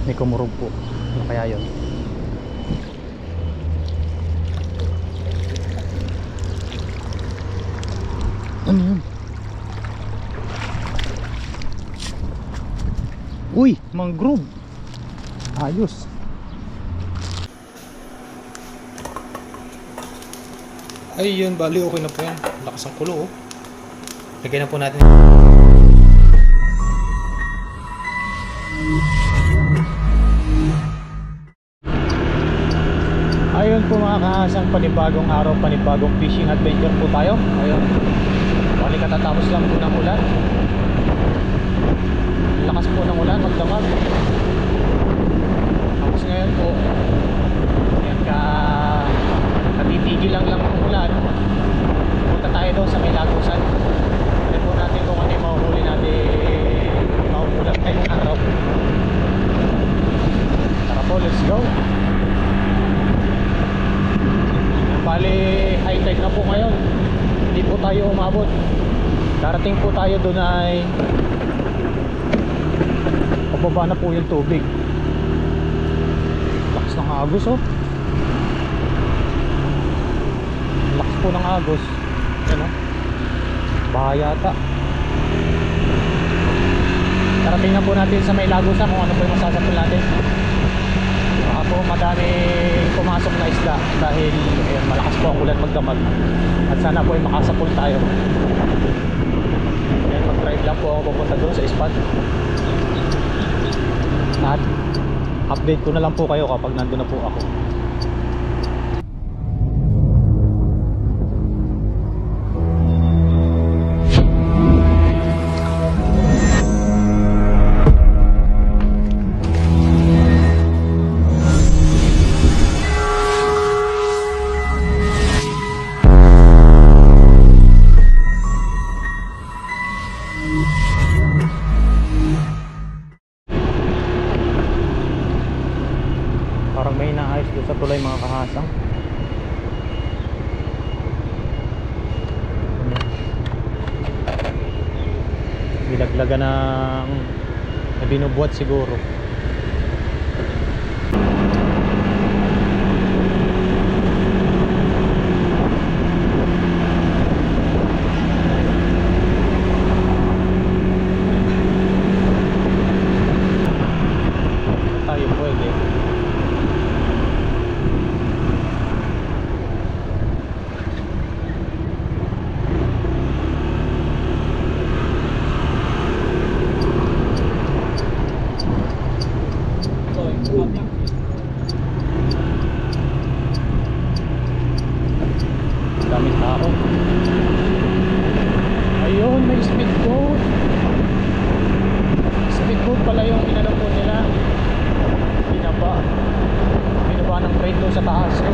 May kumurog po. Ano kaya yun? Ano yun? Uy! Mangrove! Ayos! Ay yun, bali okay na po yan. Lakas ang kulo oh. Lagyan na po natin. Ayun po mga kahasang, panibagong araw, panibagong fishing adventure po tayo. Ayun, bali katatapos lang po ng ulan. Lakas po ng ulan, magdamag. Tapos ngayon po, yan katitigil lang ng ulan. Punta tayo doon sa may lagusan. Tignan po natin kung ano yung mahuhuli natin, mahuhulat ngayong araw. Tara po, let's go. Bali, high tide na po ngayon. Hindi po tayo umabot. Darating po tayo doon ay pababa na po yung tubig. Lakas ng agos oh. Lakas po ng agos. Ano? Baha yata. Darating na po natin sa may lagusan kung ano po yung masasapil natin. Baka po madami pumasok na isda dahil malakas po ang ulan magdamag. At sana po ay makasapul tayo. Ayan, mag-drive lang po ako pupunta doon sa spot. At update ko na lang po kayo kapag nandun na po ako. Parang may naayos doon sa tulay mga kahasang. Bilaglagan ng binubuhat siguro. Tayo pwede. Daming tao. Ayun, may speedboat. Speedboat pala yung inano po nila. Binaba ng crane doon sa taas.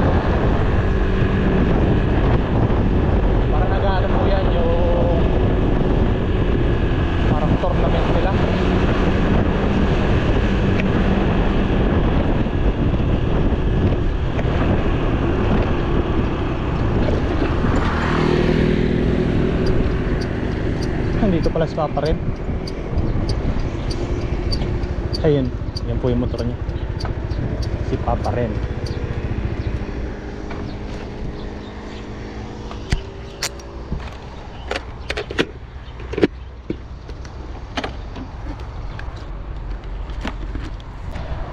Parang nag-ano po yan yung parang tournament nila. Dito pala si Papa Red. Ayun, yan po yung motor niya. Si Papa Red.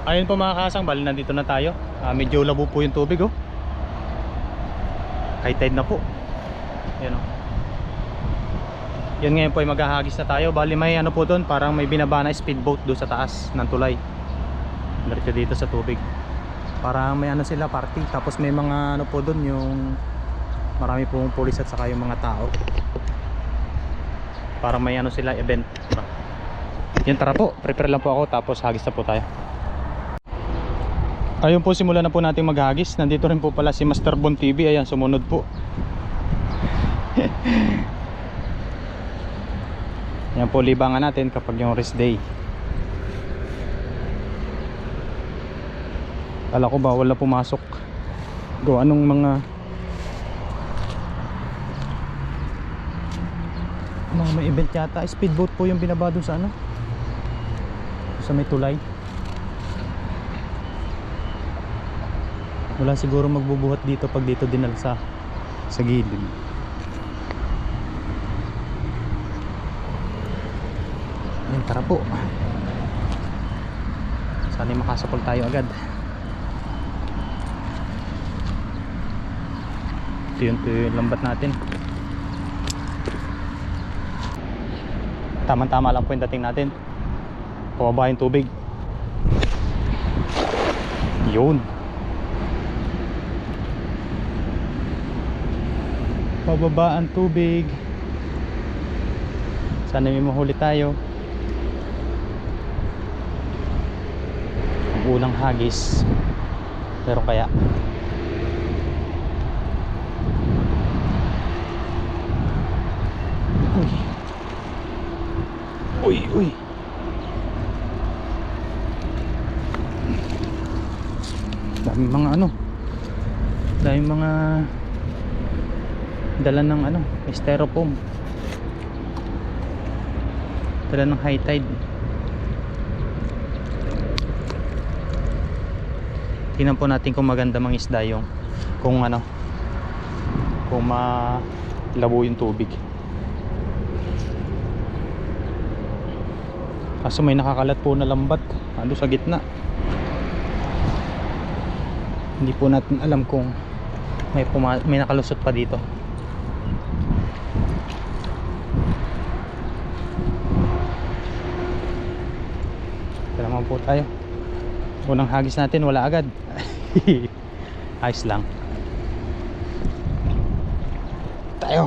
Ayun po mga kasang, bali nandito na tayo. Medyo labo po yung tubig oh. High tide na po. Ayan oh. Yan ngayon po ay maghahagis na tayo. Bali may ano po doon, parang may binaba na speedboat doon sa taas ng tulay. Diretso dito sa tubig. Parang may ano sila, party. Tapos may mga ano po doon, yung marami pong pulis at saka yung mga tao. Parang may ano sila, event. Yan, tara po, prepare lang po ako tapos hagis na po tayo. Ayun po, simulan na po natin maghagis. Nandito rin po pala si Master Bon TV. Ayan, sumunod po. Yan po, libangan natin kapag yung rest day. Kala ko bawal na pumasok. Gawa nung mga may event yata. Speedboat po yung binaba dun sa ano, sa may tulay. Wala siguro magbubuhat dito pag dito dinala sa gilid. Ayun, tara po. Sana'y makasapag tayo agad. Ito yung lambat natin. Tama-tama lang po yung dating natin. Pababa yung tubig. Yun. Pababa ang tubig. Sana may mahuli tayo. Ang unang hagis. Pero kaya uy daming mga daming mga dala ng styrofoam, dala ng high tide. Tingnan po natin kung maganda mang isda yung kung malabo yung tubig. Kaso may nakakalat po na lambat ando sa gitna. Hindi po natin alam kung may nakalusot pa dito. Tara naman po tayo. Unang hagis natin wala agad. Ayos lang. Tayo.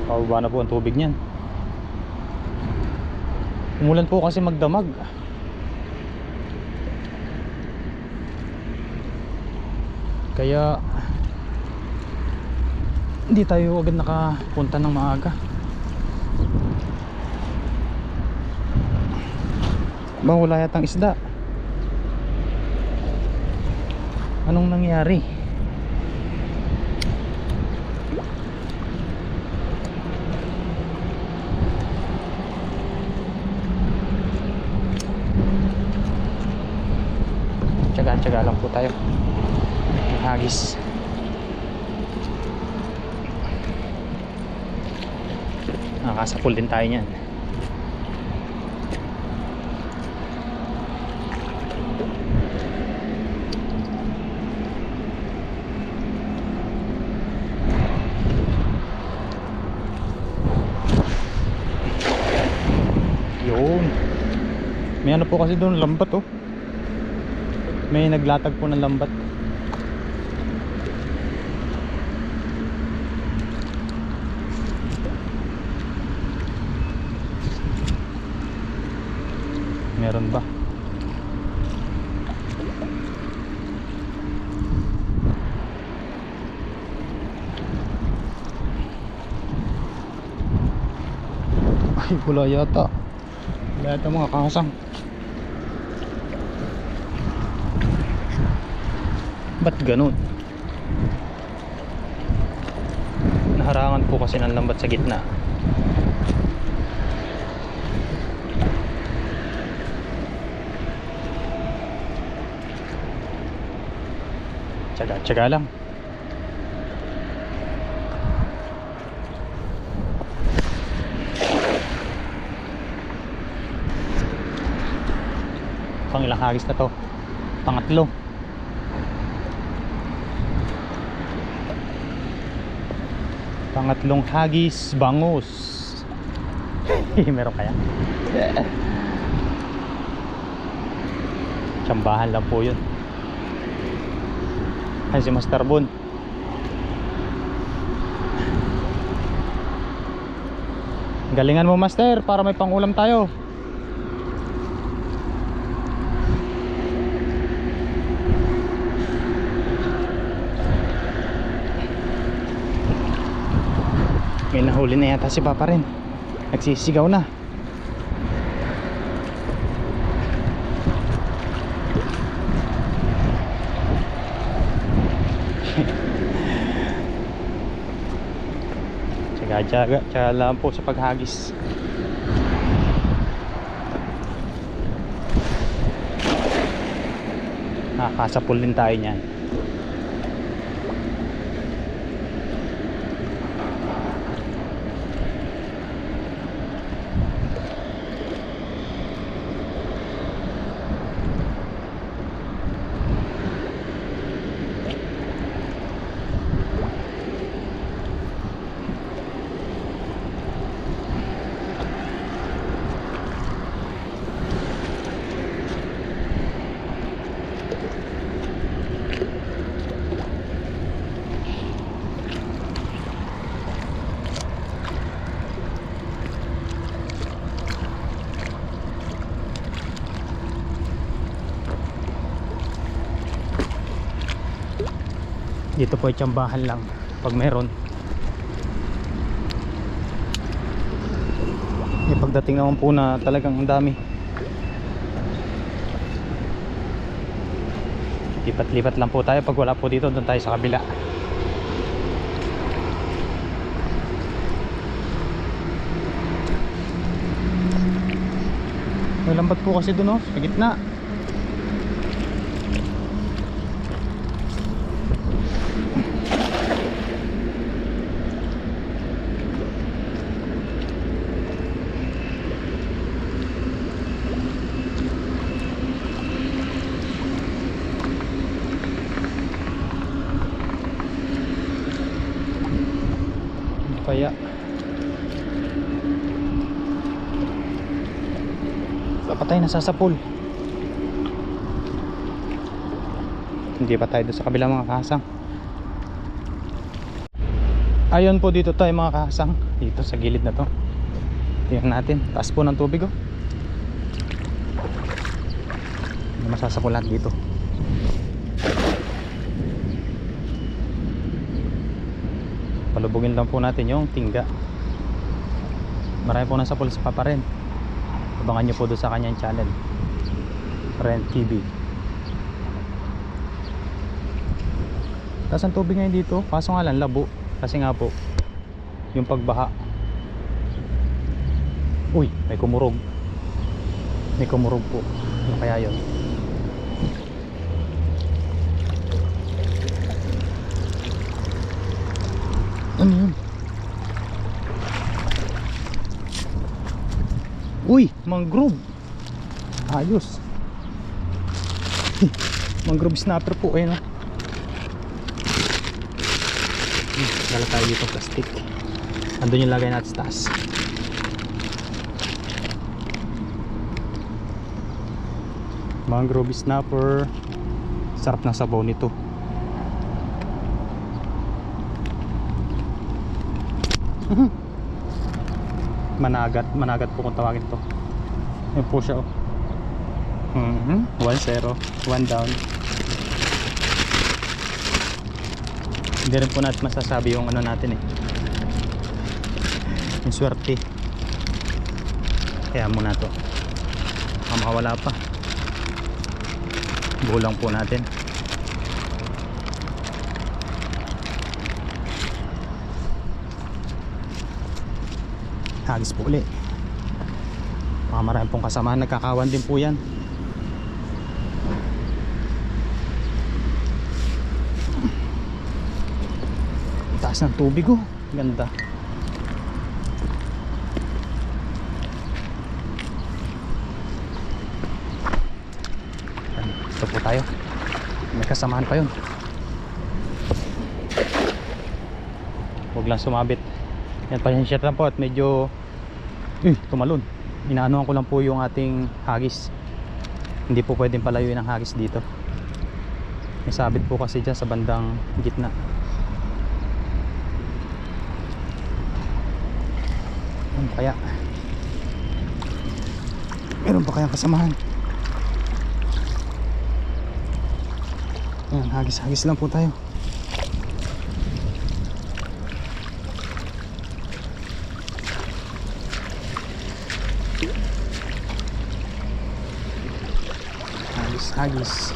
Pababa na po ang tubig niyan. Umulan po kasi magdamag. Kaya hindi tayo agad nakapunta ng maaga. Wala yatang isda. Anong nangyari? Tsaga lang po tayo. Hagis. Nakasapul din tayo niyan. Yun. May po kasi doon lambat oh. May naglatag po ng lambat. Meron ba? Ay, wala yata. Wala yata mga kasang. Ba't ganun? Naharangan po kasi ng lambat sa gitna. Tsaga lang. Pang ilang hagis na to? Pangatlo. Pangatlong hagis, bangus. Meron kaya? Tsambahan lang po yun. Ay, si Master Bon. Galingan mo, Master, para may pangulam tayo. May nahuli na yata si Papa rin. Nagsisigaw na. Tsaga lang po sa paghagis. Kasapul din tayo niyan. Dito po ay tsambahan lang pag meron. Pagdating naman po na talagang ang dami, lipat-lipat lang po tayo. Pag wala po dito, doon tayo sa kabila. May lambat po kasi doon, oh, sa gitna. Kaya dapat tayo nasasapul. Hindi pa tayo doon sa kabilang mga kahasang. Ayon po dito tayo mga kahasang, dito sa gilid na to. Tingnan natin, taas po ng tubig, oh. Hindi masasapulan dito. Palubugin lang po natin yung tingga. Marami po nasa pulis pa rin. Abangan nyo po doon sa kanyang channel, Ren TV. Taas ang tubig ngayon dito, kaso nga lang labo. Kasi nga po yung pagbaha. Uy, may kumurog. May kumurog po. Ano kaya yun? Ano yun? Uy, mangrove. Ayos. Mangrove snapper po. Ayun, oh. Dala tayo dito plastic. Andun yung lagay natin sa taas. Mangrove snapper. Sarap ng sabaw nito. Managat po kung tawagin to. Yan po siya, oh. 1-0, 1 down. Hindi rin po natin masasabi yung ano natin, eh, yung swerte. Kaya muna to, makawala pa. Bulang po natin. Hagis po ulit. Marami pong kasamahan, nagkakawan din po yan. Taas ng tubig, oh. Ganda. Ito po tayo. May kasamahan pa yun. Huwag lang sumabit. Yan, pasensya lang po at medyo tumalon. Inaanuhan ko lang po yung ating hagis. Hindi po pwedeng palayuin ang hagis dito. May sabit po kasi dyan sa bandang gitna. Ano kaya? Meron pa kayang kasamahan? Ayan, hagis-hagis lang po tayo. Hagis.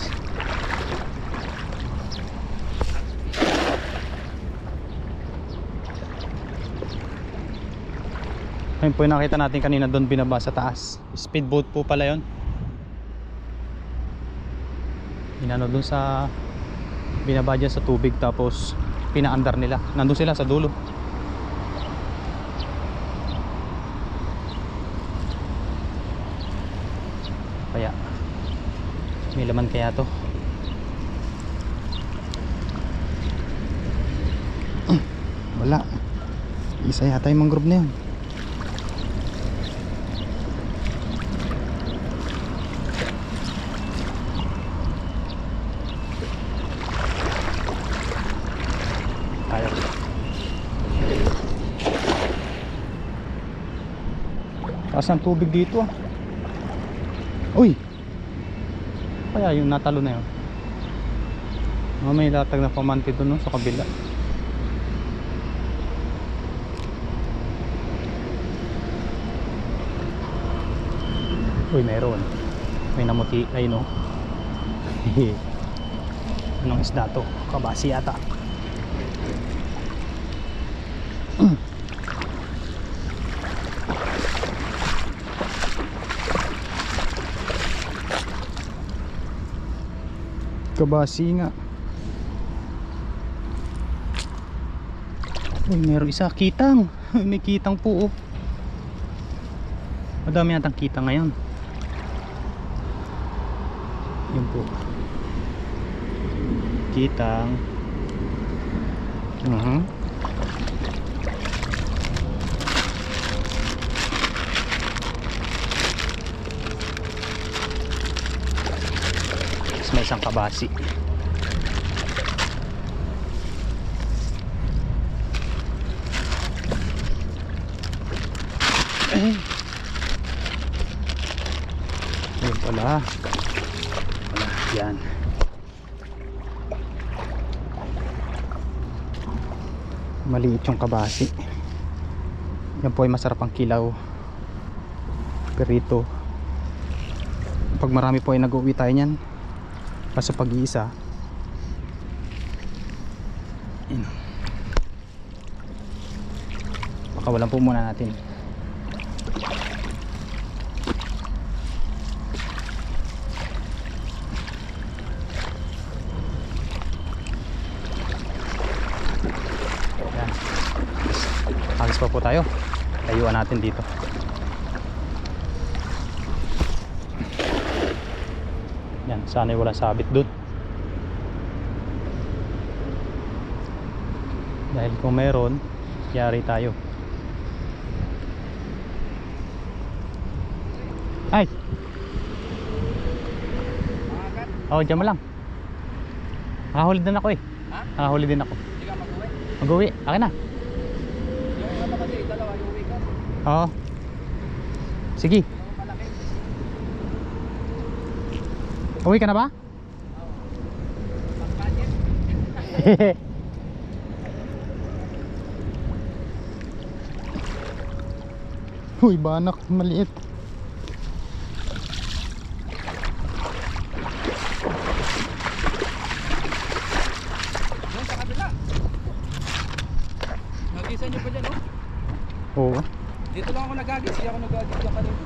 Ayun po yung nakita natin kanina doon binaba sa taas. Speedboat po pala yun. inano dun sa binaba dyan sa tubig, tapos pinaandar nila. Nandun sila sa dulo. Kaya may laman kaya to. Wala. Isa yata yung mangrove na yun. Ayaw. Taas ng tubig dito ah. Uy! Kaya yung natalo na yun. May latag na pamante doon no, sa kabila. Uy, meron. May namuti. Ay no. Anong isda to? Kabasi yata. Kabasi nga. Uy, meron isa. Kitang. May kitang po oh. Madami yatang kitang ngayon. Yun po. Kitang. Tapos may isang kabasi. Ayun pala. Yan. Maliit yung kabasi. Yan po ay masarap ang kilaw. Perito. Pag marami po ay nag-uwi tayo nyan. Kaso pag-iisa. Pakawalan po muna natin. Alis pa po tayo. Tayuan natin dito. Yan, sana'y walang sabit dun. Dahil kung meron, yari tayo. Ay! Oh, dyan mo lang. Nakahuli din ako eh. Ha? Nakahuli din ako. Hindi ka mag-uwi? Mag-uwi, akin na. Yung ano kasi, dalawa yung uwi ka. Oo. Sige. Yung malaki. Uwi ka na ba? Pang-budget. Uy, banak, maliit. Doon sa kabila. Nagisa nyo pa dyan, oh? Oo. Dito lang ako nagagis. Hindi ako nagagis lang kanina.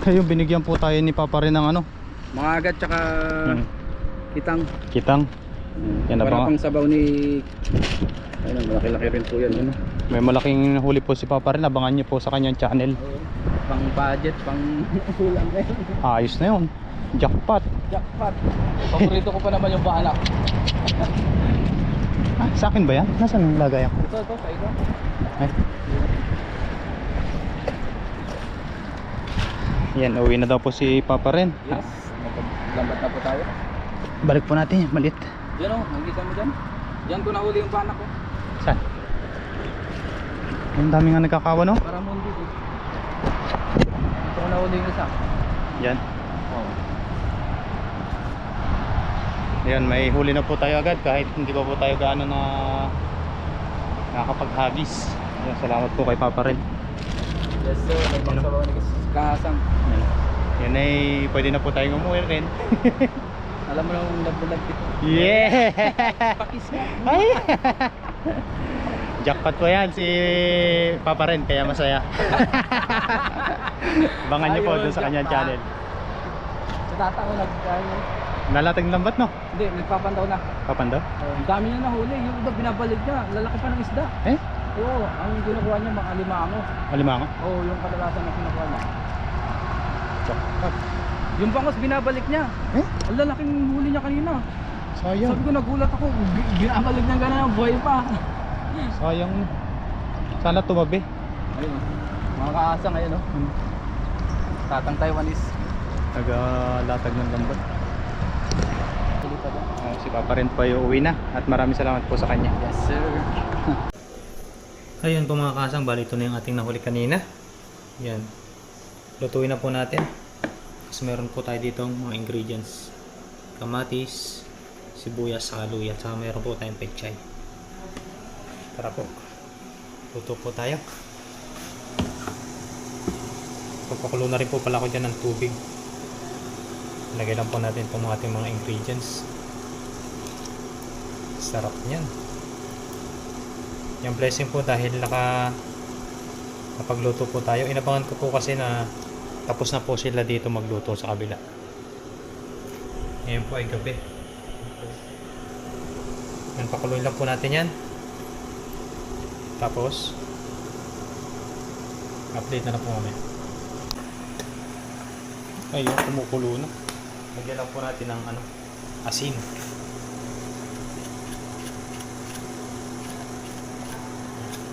Ayun, binigyan po tayo ni Papa rin ng ano. Mga agad tsaka kitang. Kitang. Yan na Para ba? pang sabaw ni... Ayun, malaki-laki rin po yan. Ano? May malaking huli po si Papa rin. Abangan nyo po sa kanyang channel. Pang budget, pang ulam na yun. Ayos na yun. Jackpot. Jackpot. Paborito ko pa naman yung bahala. Ah, sa akin ba yan? Nasaan ang lagay ako? Ito, sa ito. Ay. Yan, uwi na daw po si Papa rin. Yes. Lambat na po tayo. Balik po natin yan, maliit. Yan o, nakikita mo dyan. Diyan ko nahuli yung panak ko. Saan? Ang dami nga nagkakawa no? Para mundi ko. Ito ko nahuli yung isa. Yan. Oo. Yan, may huli na po tayo agad kahit hindi pa po tayo gaano na nakakapaghagis. Yan, salamat po kay Papa rin. Yes sir, nagpagsabaw ni Kasang. Yan. Yan ay pwede na po tayong umuwi rin. Alam mo nung nagbulag dito. Yeah! Pakis nga. Ay! Jackpot po yan si Papa rin, kaya masaya. Abangan nyo po Ayun, dun sa kanyang jackpot. channel. Sa tata ko nagkaya. Nalatag ng lambat, no? Hindi, nagpapandaw na. Papandaw? Ang dami niya nahuli. Yung iba binabalik niya. Lalaki pa ng isda. Eh? Oo, ang kinukuha niya mga alimango. Alimango? Oo, yung kadalasan na kinukuha niya. Jackpot. Yung bangos binabalik niya. Eh? Ang lalaking huli niya kanina. Sayang. Sabi ko nagulat ako. Binabalik niya gano'n, buhay pa. Sayang. Sana tumabi. Ayun, mga kaasa ngayon, no? Tatang Taiwanese. Nagalatag ng lambat. Tuloy pa doon. Si Papa rin pa yung uwi na. At maraming salamat po sa kanya. Yes, sir. Ayun po mga kasang, bali ito na yung ating nahuli kanina. Yan. Lutuin na po natin. Kasi meron po tayo dito mga ingredients. Kamatis, sibuyas, saka luya. Saka meron po tayong pechay. Tara po. Luto po tayo. Pagpakulo na rin po pala ako dyan ng tubig. Lagay lang po natin itong ating mga ingredients. Sarap niyan. Yung blessing po dahil nakapagluto po tayo. Inabangan ko po kasi na tapos na po sila dito magluto sa kabila. Ngayon po ay gabi. Yan, pakuloy lang po natin yan. Tapos update na po kami. Ayun, kumukulo na. Lagyan lang po natin ng asin.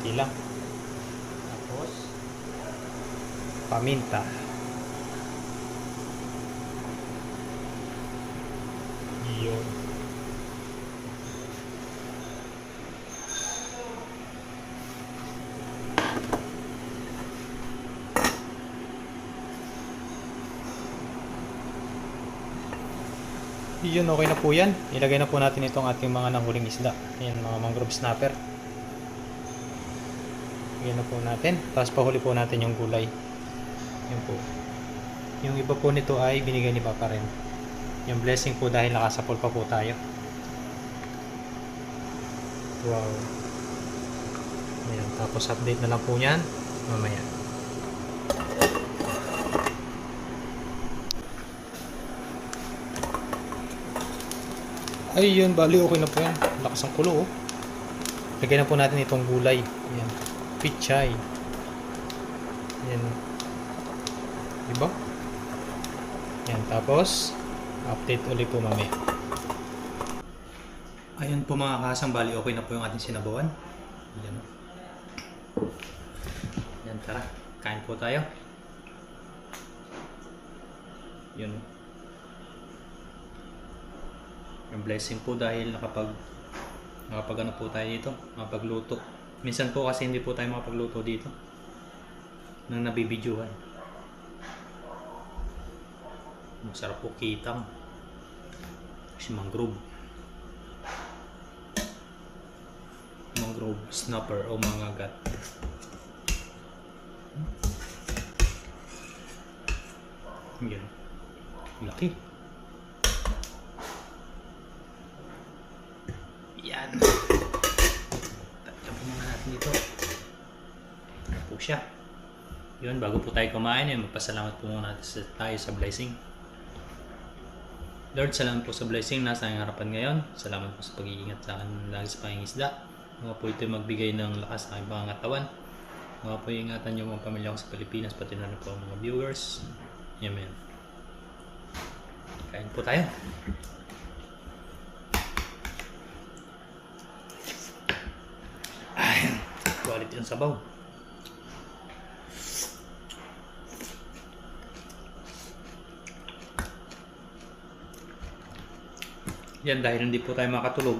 Ilang. Tapos paminta. Yun. Yun, okay na po yan. Ilagay na po natin itong ating mga nahuling isda. Ayan, mga mangrove snapper. Ilagay na po natin. Tapos pahuli po natin yung gulay. Yan po. Yung iba po nito ay binigay ni Papa rin. Yung blessing po dahil nakasapol pa po tayo. Wow. Ayan, tapos update na lang po yan mamaya. Ay, yun, bali okay na po yan. Lakas ang kulo, oh. Lagyan na po natin itong gulay. Ayan. Pichay. Ayan. Diba? Ayan, tapos update ulit po mamaya. Ayan po mga kasang, bali okay na po yung ating sinabawan. Ayan. Ayan, tara. Kain po tayo. Yun. Yung blessing po dahil nakapag ano po tayo dito, nakapagluto. Minsan po kasi hindi po tayo makapagluto dito nang nabibidyohan. Masarap po kitang si mangrove snapper o mga gat. Yan, laki. Yan. Tatapon muna natin dito. Ano po siya. Yun, bago po tayo kumain, magpasalamat po muna tayo sa blessing. Lord, salamat po sa blessing nasa ang harapan ngayon. Salamat po sa pag-iingat sa akin lagi sa pangingisda. Mga po ito magbigay ng lakas sa aking pangangatawan. Mga po ingatan yung mga pamilya ko sa Pilipinas, pati na po ang mga viewers. Amen. Kain po tayo. Quality yung sabaw. Yan, dahil hindi po tayo makatulog,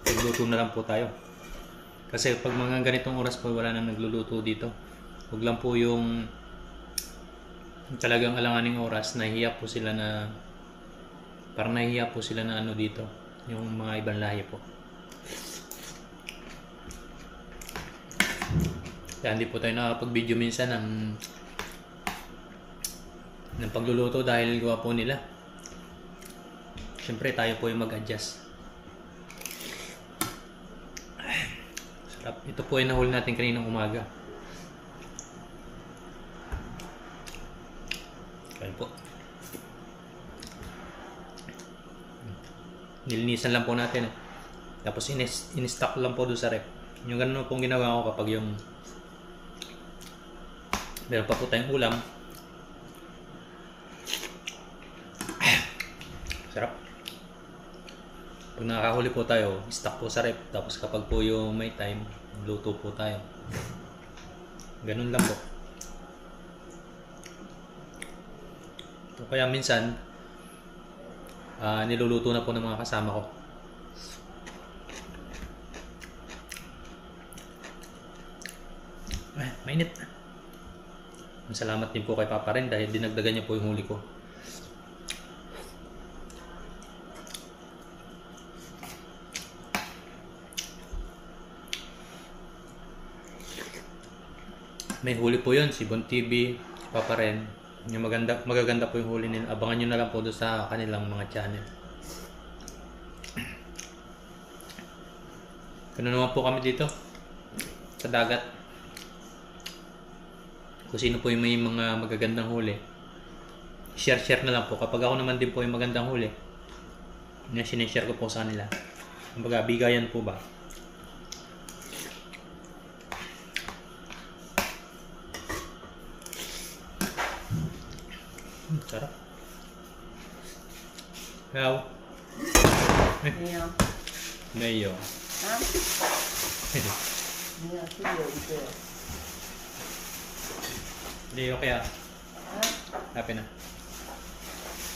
nagluto na lang po tayo. Kasi pag mga ganitong oras po wala nang nagluluto dito. Huwag lang po yung talagang alanganing oras, nahihiya po sila na parang nahihiya po sila na ano dito, yung mga ibang lahi po. Kaya hindi po tayo nakapag-video minsan ng pagluluto dahil gawa po nila. Siyempre tayo po yung mag-adjust. Sarap. Ito po ay nahuli natin kaninang umaga. Kain po. nilinisan lang po natin. Tapos in-stock lang po doon sa rep. Yung ganun pong ginawa ko kapag yung meron pa po tayong ulam. Sarap. Pag nakakahuli po tayo, stock po sa rep. Tapos kapag po yung may time, luto po tayo. Ganun lang po. O kaya minsan, niluluto na po ng mga kasama ko. Ay, mainit. Salamat din po kay Papa rin dahil dinagdagan niya po yung huli ko. May huli po yun, si Bon TV, Papa rin. Yung magaganda po yung huli nila. Abangan nyo na lang po doon sa kanilang mga channel. Ganun naman po kami dito sa dagat. Kung sino po yung may mga magagandang huli, share na lang po. Kapag ako naman din po yung magandang huli, sinishare ko po sa kanila. Kumbaga, bigayan po ba? Sarap. How? Mayo. Mayo. Ha? Mayo, siyo, ito. Hindi, okay ah. Ha? Happy na.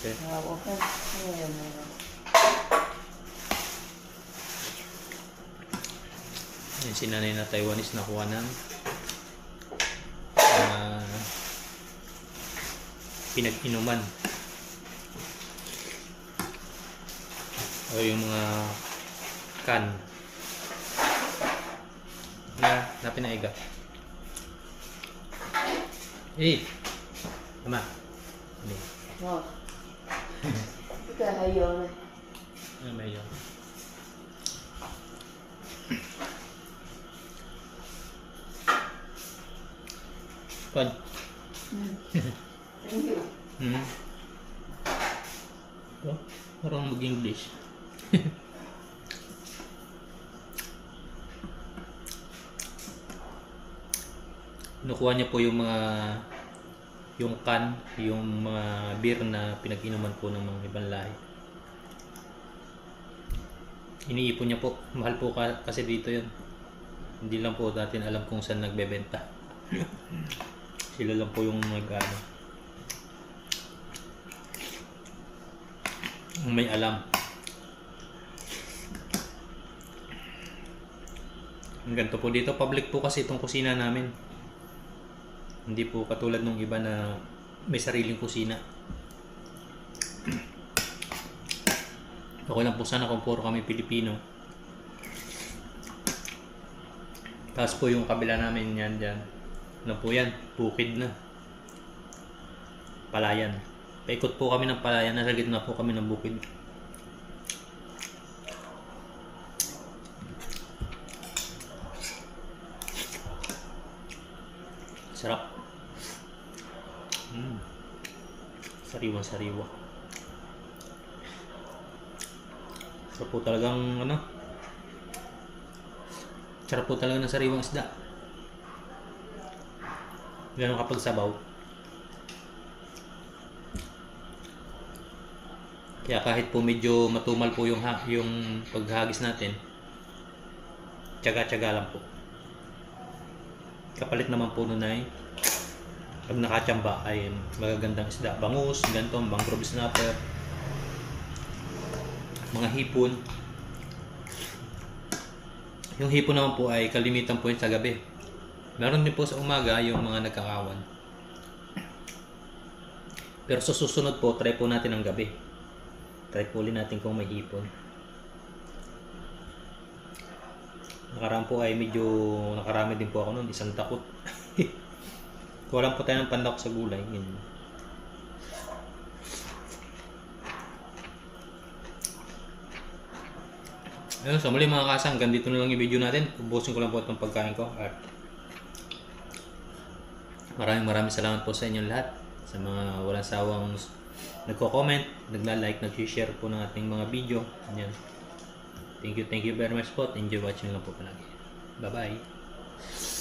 Okay. Okay. Mayo, mayo. Yan si nanay na Taiwanese nakuha ng pinag-inuman. O yung mga can na pinaiga. Tama. Ini. Oh. Ika hayo na. May yun. Pan. Thank you. Oh, parang mag-English. Kinukuha niya po yung can, yung mga beer na pinag-inuman po ng mga ibang lahi. Iniipon niya po. Mahal po kasi dito yun. Hindi lang po natin alam kung saan nagbebenta. Sila lang po yung may alam. Ang ganito po dito, public po kasi itong kusina namin. Hindi po katulad nung iba na may sariling kusina. Okay lang po sana kung puro kami Pilipino. Tapos po yung kabila namin yan dyan. Ano po yan? Bukid na. Palayan. Paikot po kami ng palayan. Nasa gitna po kami ng bukid. Sarap. Sariwa-sariwa. Sarap po talagang sarap po talaga ng sariwang isda. Ganun kapag sabaw. Kaya kahit po medyo matumal po yung paghagis natin, tiyaga-tiyaga lang po. Kapalit naman po nun ay pag nakachamba ay magagandang isda. Bangus, ganito, mangrove snapper, mga hipon. Yung hipon naman po ay kalimitan po yun sa gabi. Meron din po sa umaga yung mga nagkakawan. Pero sa susunod po, try po natin ang gabi. Try po ulit natin kung may hipon. Nakaraan po ay medyo nakarami din po ako noon, isang takot. Kulang po tayo ng pandak sa gulay. Ganyan. Ayun, sa muli mga kasang, ganito na lang yung video natin. Ubusin ko lang po itong pagkain ko. At maraming salamat po sa inyong lahat. sa mga walang sawang nagko-comment, nagla-like, nag-share po ng ating mga video. Yan. Thank you very much po. Enjoy watching lang po palagi. Bye-bye.